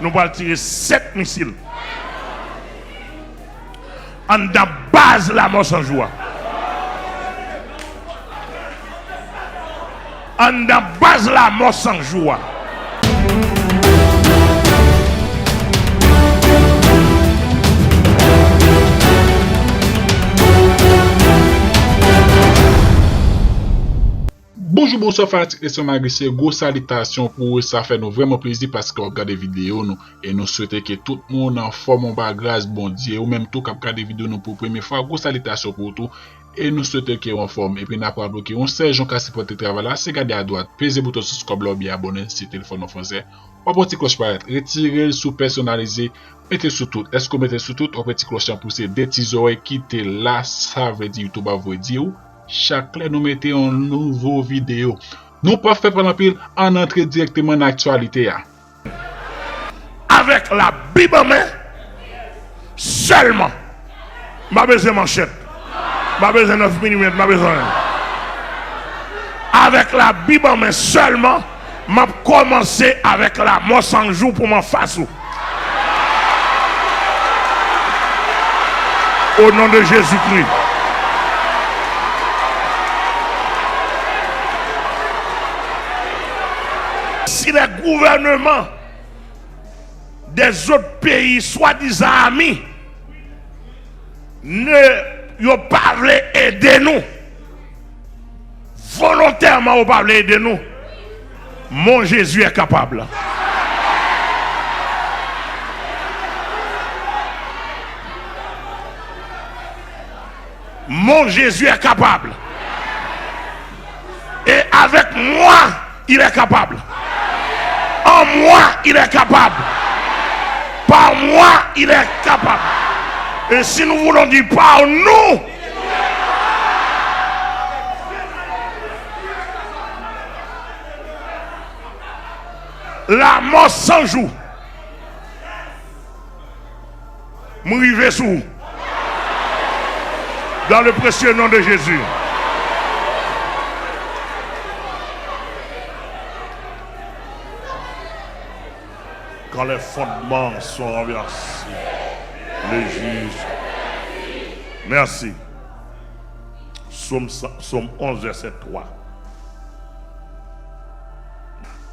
nous allons tirer 7 missiles. En la base la mort sans joie. En la base la mort sans joie. Bonjour, bonsoir, fanatique et son agressé. Grosse salutation pour ça fait nous vraiment plaisir parce qu'on regarde des vidéos nous et nous souhaitons que tout le monde en forme en grâce bon Dieu ou même tout qui regarde des vidéos nous pour première fois. Grosse salutation pour tout et nous souhaitons qu'ils en forme et puis n'a pas bloqué. On sait Jean Cassi pour travail là, c'est garder à droite, pesez bouton subscribe là bien abonner si téléphone en français. Ou petit cloche paraître, retirez le sous personnalisé, mettez sous tout. Est-ce que mettez sous tout ou petit cloche en pousser des petits oreilles quitter là, ça veut dire YouTube va vous dire. Chaque clé nous mettons une nouvelle vidéo. Nous pas faire pendant pile en entrer directement dans l'actualité. Avec la Bible en main, seulement. Pas besoin de manchette. Pas besoin de 9 mm. Pas besoin. Avec la Bible en main seulement, m'a commencé avec la mort sans jour pour m'en face. Au nom de Jésus-Christ. Si les gouvernements des autres pays, soi-disant amis, ne pas aider nous, volontairement ne pas aider nous, mon Jésus est capable. Mon Jésus est capable. Et avec moi, il est capable. En moi, il est capable. Par moi, il est capable. Et si nous voulons dire par nous, la mort sans jour, m'arriver sous. Dans le précieux nom de Jésus. Quand les fondements sont renversés, les juges. Merci. Psaume 11, verset 3.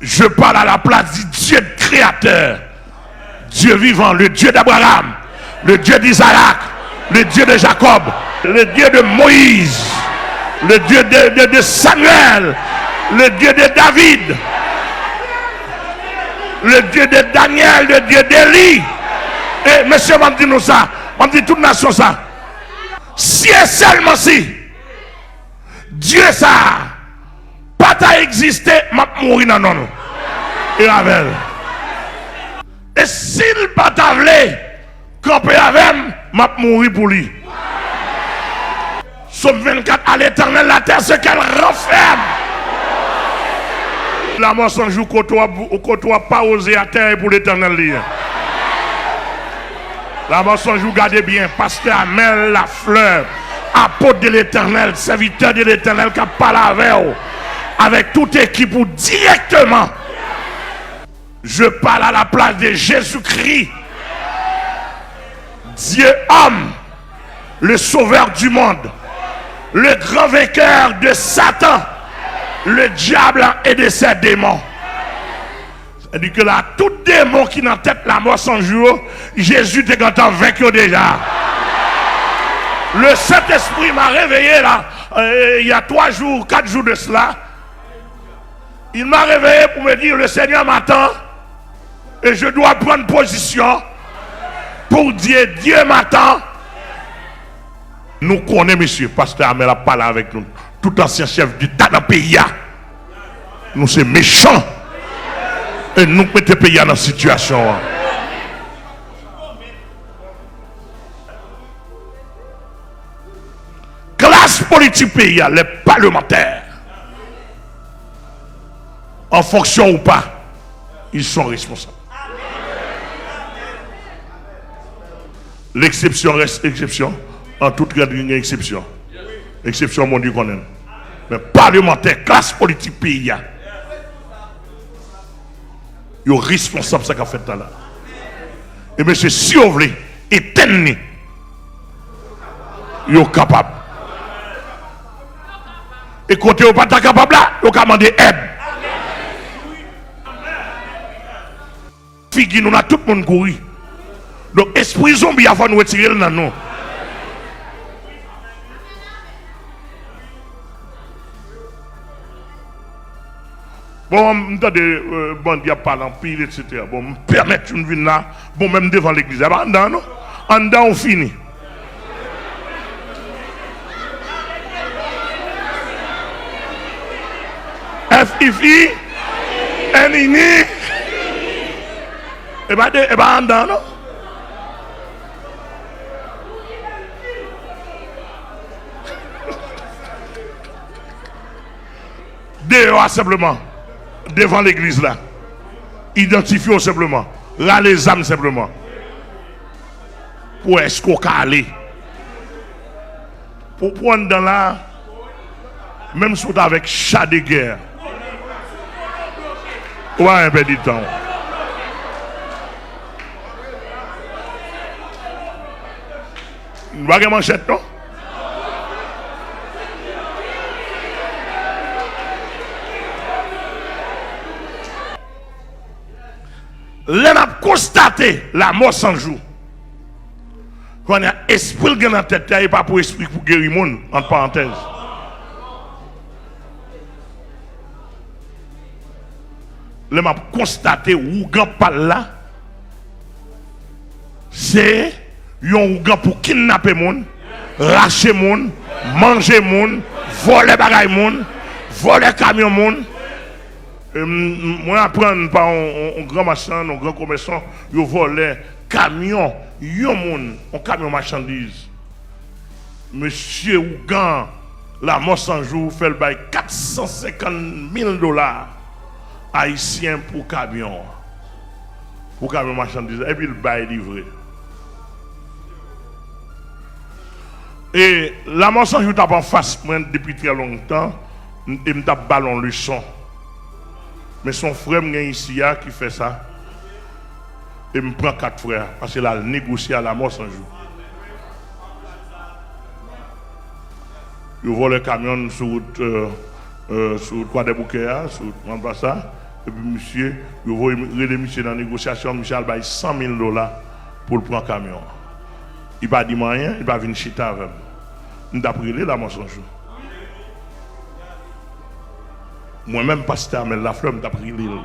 Je parle à la place du Dieu créateur, Dieu vivant, le Dieu d'Abraham, le Dieu d'Isaac, le Dieu de Jacob, le Dieu de Moïse, le Dieu de Samuel, le Dieu de David. Le Dieu de Daniel, le Dieu d'Élie. Et monsieur m'a dit nous ça, on dit toute nation ça. Si et seulement si Dieu ça pas ta existé, m'a mourir dans non. Et avec. Et s'il pas ta vle camper avec, m'a mourir pour lui. Somme 24 à l'Éternel la terre ce qu'elle renferme. La mort sans jour côtoie pas osé à terre pour l'Éternel lire. La mort sans jour, gardez bien, pasteur Amel la fleur, apôtre de l'Éternel, serviteur de l'Éternel qui a parlé avec toute équipe ou directement. Je parle à la place de Jésus-Christ, Dieu homme, le sauveur du monde, le grand vainqueur de Satan. Le diable et de ses démons. C'est-à-dire que là, tout démon qui n'a tête la mort sans jour, Jésus t'est content vaincu déjà. Le Saint-Esprit m'a réveillé là, il y a 3 jours, 4 jours de cela. Il m'a réveillé pour me dire, le Seigneur m'attend et je dois prendre position pour dire, Dieu m'attend. Nous connaissons, monsieur, pasteur Amel a parlé avec nous. Tout ancien chef d'État dans le pays, nous sommes méchants. Et nous mettons le pays dans la situation. Classe politique pays, les parlementaires, en fonction ou pas, ils sont responsables. L'exception reste exception. En toute cas, il y a une exception. Exception, mon Dieu, qu'on aime. Mais parlementaire, classe politique pays, ils sont responsables de ce qu'a fait là. Et monsieur, si vous voulez, éteindre, vous êtes capable. Et quand vous n'êtes pas capable là, vous pouvez demander aide. Figui, nous avons tout le monde couru. Donc, esprit zombie, il faut nous retirer le nan. Bon, m'entendez, bandit parle en pile, etc. Bon, me permettre une vie là, bon, même devant l'église. En dedans, non? En dedans, on finit. F-I-F-I, N-I-N-I, et bien, en dedans, non? Dehors, simplement. Devant l'église là, identifions simplement, là les âmes simplement, pour est-ce qu'on peut aller, pour prendre dans là, même si vous êtes avec chat de guerre, on va un peu de temps. Vous n'avez pas manchette, non? L'on a constaté la mort sans jour. Quand on a esprit dans la tête, il n'y a pas pour esprit pour guérir le monde, entre parenthèses. L'on a constaté où on pas là, c'est un ougan pour kidnapper le monde, racher le monde, manger le monde, voler bagaille le monde, voler camion le monde. Moi, apprendre par un grand marchand, un grand commerçant, ils volent camion, un camion marchandise. Monsieur Ougan, la mort sans jour, fait le bail $450,000 haïtiens pour camion marchandise. Et puis le bail livré. Et la mort sans jour, t'as en face depuis très longtemps, et m't'a ballon leçon. Mais son frère ici qui fait ça. Et me prend 4 frères. Parce qu'il a négocié à la mort sans jour. Il vole le camion sur route Croix des Bouquets, sur route ça. Et puis monsieur, il voit les monsieur dans la négociation, monsieur a payé $100,000 pour le prendre camion. Il n'a pas dit rien, il va venir chiter avec. Nous avons pris la mort sans jour. Moi-même, pasteur, mais la flemme t'a pris l'île.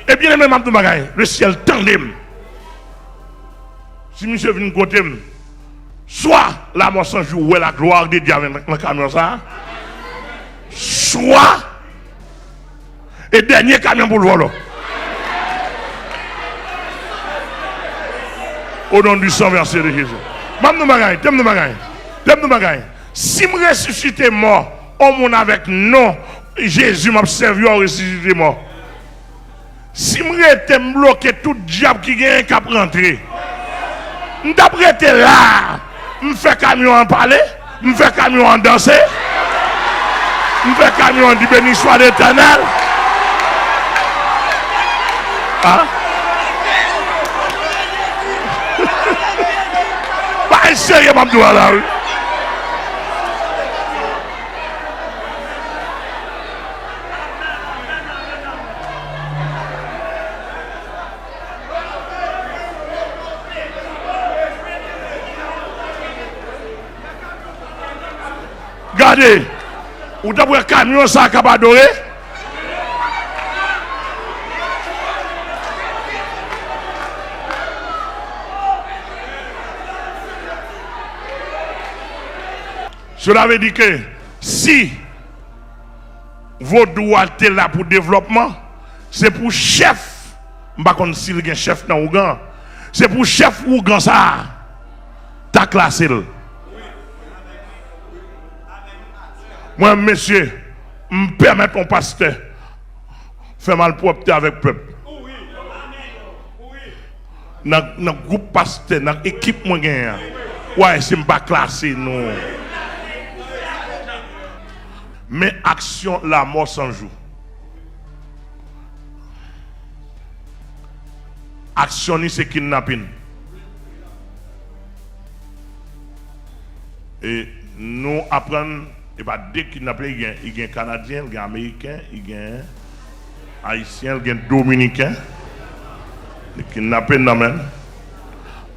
Et bien, même le ciel tandem. Si monsieur vient côté, soit la mort sans jour, ou la gloire de Dieu avec le camion, ça, soit, et dernier camion pour le voler. Au nom du sang versé de Jésus. Si je ressuscite mort, on mon avec non, Jésus m'a servi au ressuscité mort. Si je été bloqué tout diable qui vient qu'à rentrer, je suis là, je fais camion en parler, je fais camion en danser, je fais camion en dire béni soit l'Éternel. Hein? Pas sérieux, je suis là. Regardez, vous avez un camion ça qui a adoré. Cela veut dire que si vos droits sont là pour le développement, c'est pour chef. Je ne sais pas si il y a un chef dans Ougan. C'est pour chef Ougan ça. Tu as classé. Moi, monsieur, me permettre mon pasteur faire mal propre avec le peuple. Dans le groupe pasteur, dans l'équipe, ouais, c'est pas classé, non. Mais action, la mort sans jour. Action c'est kidnapping. Et nous apprenons, et pas des kidnappés, il y a Canadiens, il y a Américains, il y a Haïtiens, il y a Dominicains. Les kidnappés, non, même.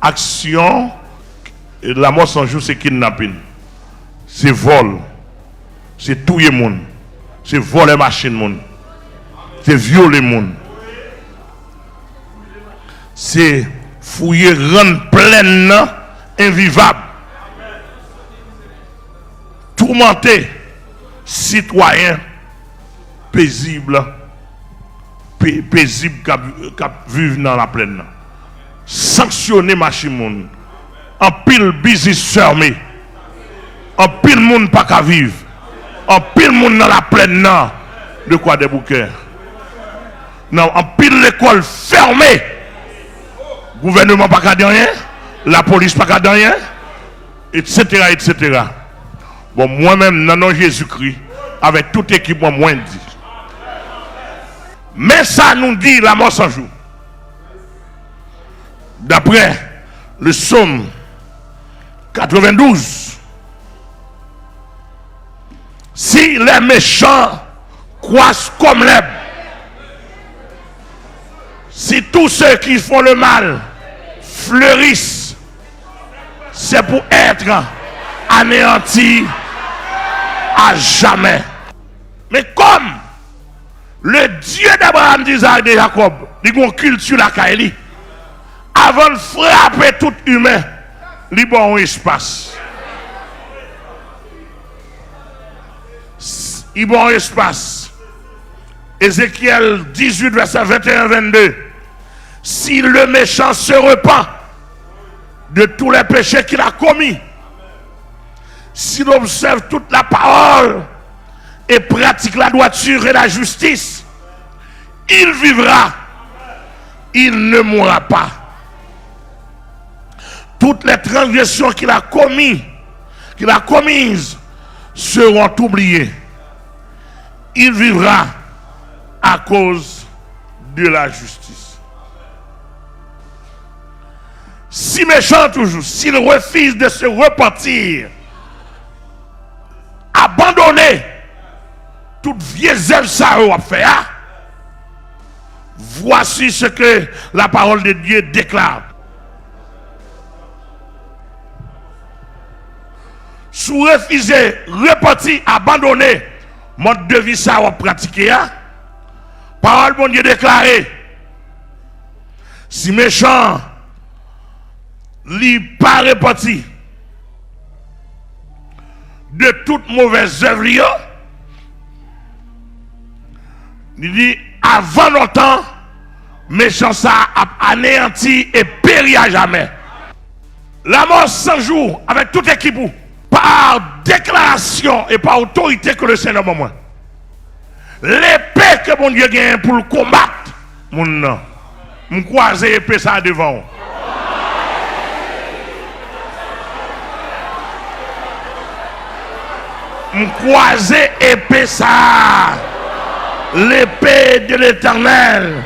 Action, et la mort sans jour, c'est kidnapping. C'est vol. C'est tuer les gens. C'est voler machines. C'est violer les gens. C'est fouiller, rendre pleine, invivable. Tourmenter, citoyen, paisible, paisible qui vivent dans la plaine. Sanctionner machine. En pile business fermé. En pile monde pas qu'à vivre. En pile monde dans la plaine. De quoi des bouquets? Non, en pile l'école fermée. Gouvernement pas qu'à rien. La police pas qu'à rien. Etc. etc. Bon, moi-même, dans nom Jésus-Christ, avec toute équipe, moi dit. Mais ça nous dit la mort sans jour. D'après le psaume 92, si les méchants croissent comme l'herbe, si tous ceux qui font le mal fleurissent, c'est pour être anéantis à jamais. Mais comme le Dieu d'Abraham, d'Isaac et de Jacob, il a une culture la Kaili, avant de frapper tout humain, il a un espace. Il a un espace. Ézéchiel 18, verset 21-22. Si le méchant se repent de tous les péchés qu'il a commis, s'il observe toute la parole et pratique la droiture et la justice, il vivra, il ne mourra pas. Toutes les transgressions qu'il a commises seront oubliées. Il vivra à cause de la justice. Si méchant toujours, s'il refuse de se repentir, abandonner toute vieille zèle ça a fait. Voici ce que la parole de Dieu déclare. Si vous refusez, repentir, abandonner mode de vie ça a pratiqué, parole bon Dieu déclarée. Si méchant, li pas repenti de toute mauvaise œuvre, il dit avant longtemps, méchant ça a anéanti et péri à jamais. La mort sans jour avec toute équipe, par déclaration et par autorité que le Seigneur m'a moi. L'épée que mon Dieu gagne pour le combattre, mon nom, je croise l'épée ça devant. Je croise l'épée ça. L'épée de l'Éternel.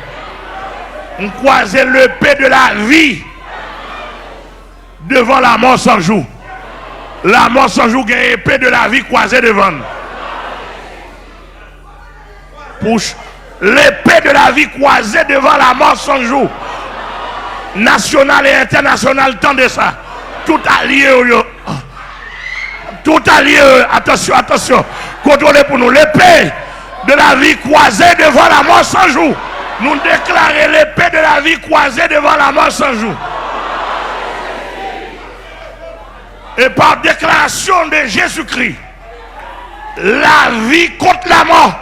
Je croise l'épée de la vie devant la mort sans jour. La mort sans jour gagne épée de la vie croisée devant. Push. L'épée de la vie croisée devant la mort sans jour. National et international, tendez ça. Tout allié. Tout allié. Attention, attention. Contrôlez pour nous. L'épée de la vie croisée devant la mort sans jour. Nous déclarons l'épée de la vie croisée devant la mort sans jour. Et par déclaration de Jésus-Christ, la vie contre la mort.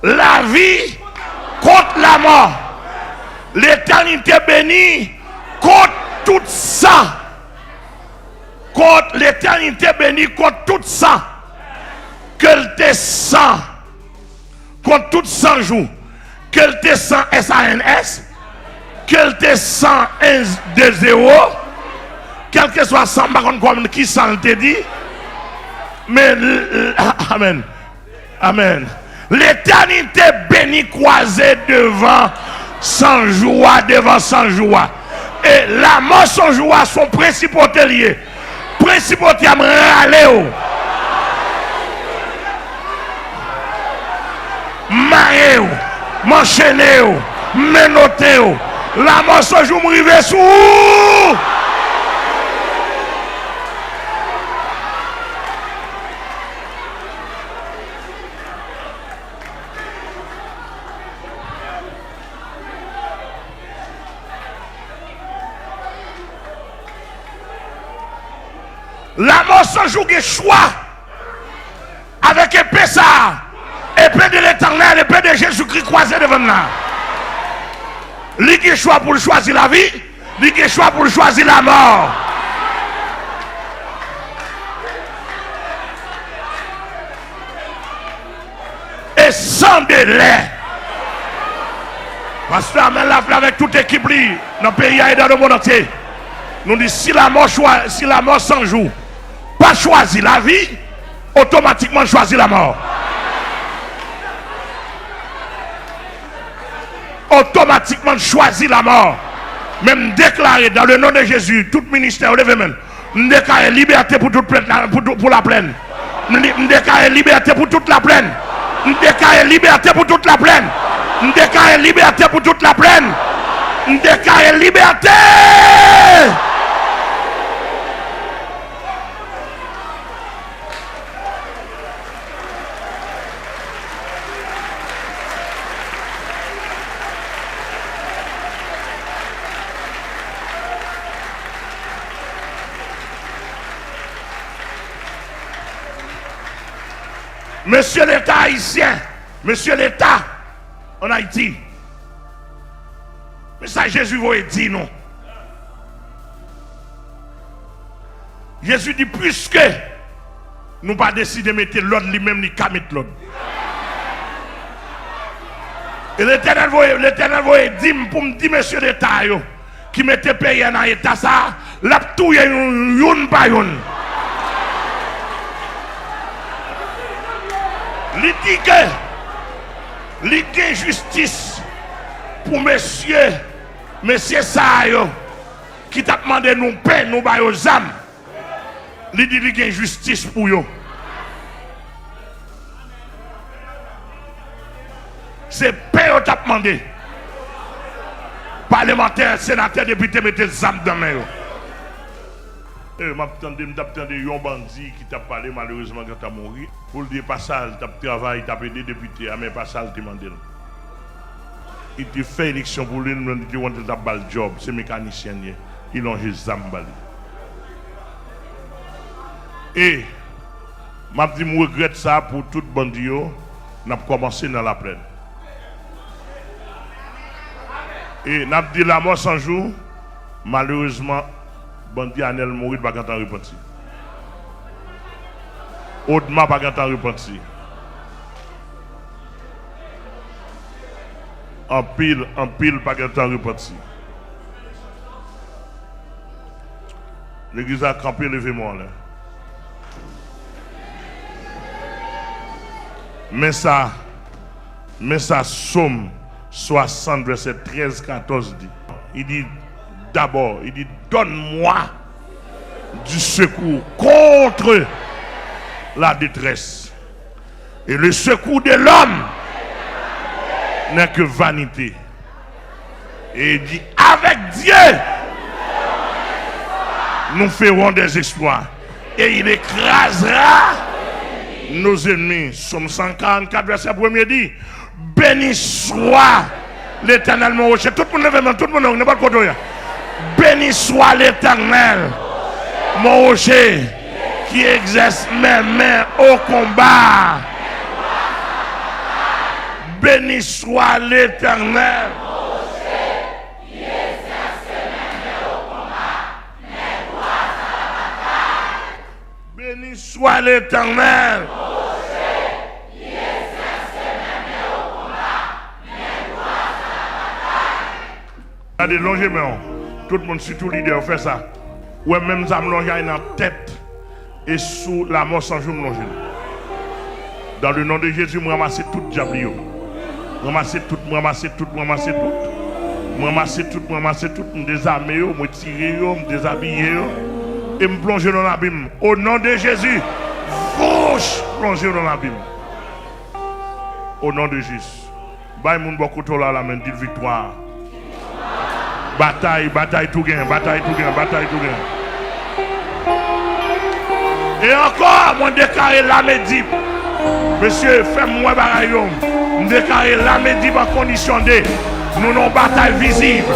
La vie contre la mort. L'éternité bénie contre tout ça. Contre l'éternité bénie contre tout ça. Qu'elle te sent. Contre tout 100 jours. Qu'elle te sent SANS. Qu'elle te sent 1 de 0. Quel que soit 100 comme qui s'en te dit. Mais amen. Amen. L'éternité bénie croisée devant sans joie, devant sans joie. Et la mort sans joie, son principauté lié. Principauté à me râler. Maé, m'enchaîner, menoter. La mort sans joie, m'river sous. La mort sans jour de choix avec épée ça, épée de l'éternel, épée de Jésus-Christ croisée devant nous. Lui qui choix pour choisir la vie, lui qui choix pour choisir la mort. Et sans délai. Pasteur, mais là, avec toute équipe dans le pays et dans le monde entier, nous disons si la mort sans jour, pas choisir la vie, automatiquement choisir la mort. Automatiquement choisir la mort. Même déclarer dans le nom de Jésus, tout ministère, levez même. Déclarer liberté pour toute pour la plaine. Déclarer liberté pour toute la plaine. Déclarer liberté pour toute la plaine. Déclarer liberté pour toute la plaine. Déclarer liberté. Monsieur l'État haïtien, monsieur l'État en Haïti, mais ça Jésus va dire non. Jésus dit puisque nous pas décidé de mettre l'ordre lui-même ni qu'à mettre l'ordre. Et l'Éternel va dire pour me dire monsieur l'État qui mettait pays dans l'État ça, la touye yon par yon. Il dit que il y a justice pour monsieur ça qui t'a demandé nous paix, nous baillons aux âmes. Il dit qu'il y a justice pour eux. C'est paix qu'on t'a demandé. Parlementaire, sénateur, député, mettez les âmes dans les mains. Je m'attendais un bandit qui t'a parlé malheureusement quand tu as mouru. Pour le dire pas ça, tu as travaillé, tu as aidé député, mais pas ça, tu demandé. Il te fait élection pour lui, il te dit que tu job, c'est mécanicien, il a juste zambali. Et je regrette ça pour tout bandit, on a commencé dans la plaine. Et on a dit la mort sans jour, malheureusement, bandit Anel mourit pas quand on repentit. Audemars pas quand on repentit. En pile pas quand on repentit. L'église a campé, levez-moi là. Mais ça somme 60 verset 13-14 dit. Il dit d'abord, il dit donne-moi du secours contre la détresse. Et le secours de l'homme n'est que vanité. Et il dit avec Dieu nous ferons des exploits. Et il écrasera nos ennemis. Somme 144 verset 1er dit béni soit l'Éternel mon rocher. Tout le monde lève, tout le monde n'est pas le côté. Béni soit l'Éternel mon rocher qui exerce mes mains au combat. Béni soit l'Éternel qui exerce mes mains au combat. Béni soit l'Éternel. Regardez, longez-moi. Tout le monde, surtout leader, fait ça. Ouais, même ça me longe dans la tête et sous la mort sans jour me longe. Dans le nom de Jésus, je ramasse tout diable. Ramassez tout, ramassez tout, ramassez tout. Ramassez tout, ramassez tout, me désarmer, me tirer, me déshabiller et me plonger dans l'abîme. Au nom de Jésus, fouche, plonger dans l'abîme. Au nom de Jésus. Bye moun beaucoup là la main, dit victoire. Bataille, bataille tout gain, bataille tout gain, bataille tout gain. Et encore, mon déclaré la médip. Monsieur, fais-moi bagaillon. Nous déclarer la médip en condition de nous n'avons bataille visible.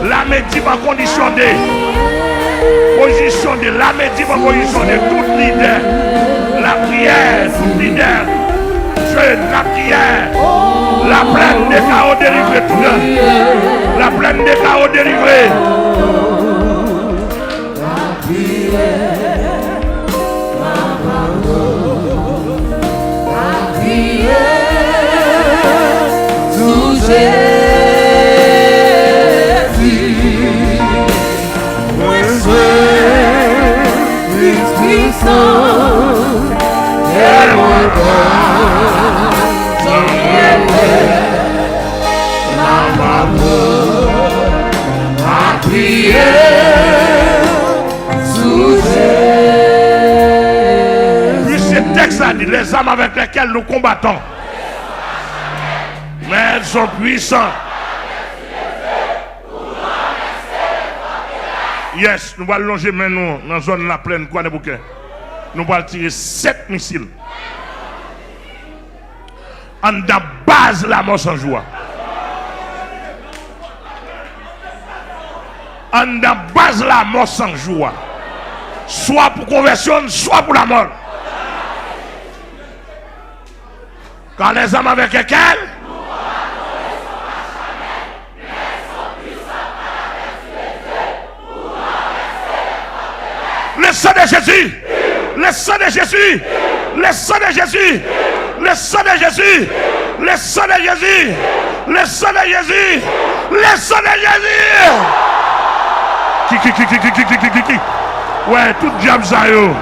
La médip en condition de position de la médip en position de tout leader. La prière, tout leader. Jeune, la prière. La plaine des chaos délivrés tout le monde. La plaine des chaos délivrés. Puis ce texte a dit les armes avec lesquelles nous combattons, mais elles sont puissantes. Yes, nous allons longer maintenant dans la zone de la plaine, quoi de bouquet. Nous allons tirer 7 missiles. En la base la mort sans joie. En la base la mort sans joie. Soit pour conversion, soit pour la mort. Quand les hommes avec lesquels le sang de Jésus, le sang de Jésus, le sang de Jésus, le sang de Jésus, le sang de Jésus, le sang de Jésus, le sang de Jésus. Qui. Ouais, tout diable ça yo.